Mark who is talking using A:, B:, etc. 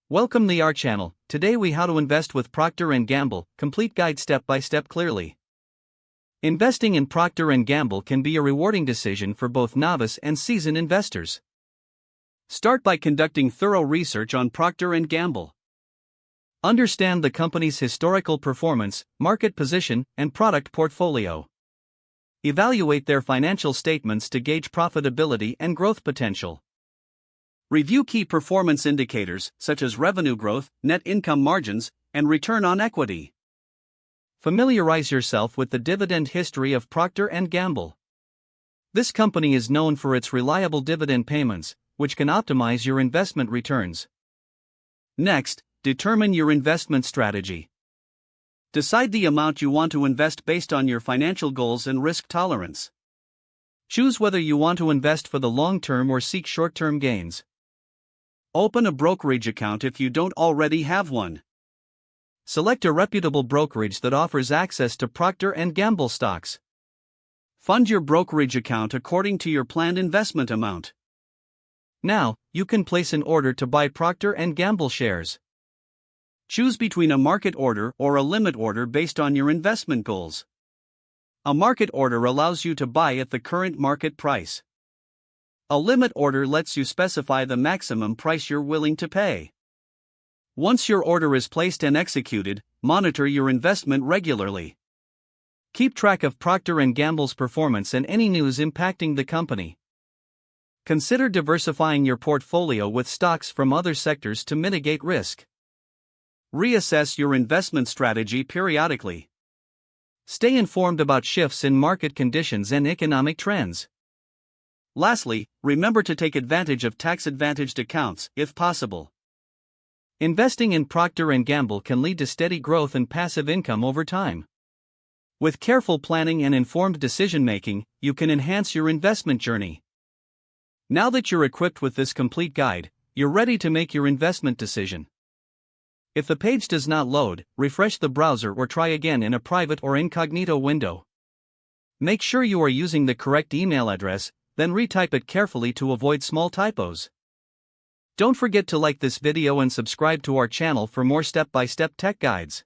A: Welcome to our channel. Today we how to invest with Procter & Gamble, complete guide step by step clearly. Investing in Procter & Gamble can be a rewarding decision for both novice and seasoned investors. Start by conducting thorough research on Procter & Gamble. Understand the company's historical performance, market position, and product portfolio. Evaluate their financial statements to gauge profitability and growth potential. Review key performance indicators such as revenue growth, net income margins, and return on equity. Familiarize yourself with the dividend history of Procter & Gamble. This company is known for its reliable dividend payments, which can optimize your investment returns. Next, determine your investment strategy. Decide the amount you want to invest based on your financial goals and risk tolerance. Choose whether you want to invest for the long term or seek short-term gains. Open a brokerage account if you don't already have one. Select a reputable brokerage that offers access to Procter & Gamble stocks. Fund your brokerage account according to your planned investment amount. Now, you can place an order to buy Procter & Gamble shares. Choose between a market order or a limit order based on your investment goals. A market order allows you to buy at the current market price. A limit order lets you specify the maximum price you're willing to pay. Once your order is placed and executed, monitor your investment regularly. Keep track of Procter & Gamble's performance and any news impacting the company. Consider diversifying your portfolio with stocks from other sectors to mitigate risk. Reassess your investment strategy periodically. Stay informed about shifts in market conditions and economic trends. Lastly, remember to take advantage of tax-advantaged accounts, if possible. Investing in Procter & Gamble can lead to steady growth and passive income over time. With careful planning and informed decision-making, you can enhance your investment journey. Now that you're equipped with this complete guide, you're ready to make your investment decision. If the page does not load, refresh the browser or try again in a private or incognito window. Make sure you are using the correct email address, then retype it carefully to avoid small typos. Don't forget to like this video and subscribe to our channel for more step-by-step tech guides.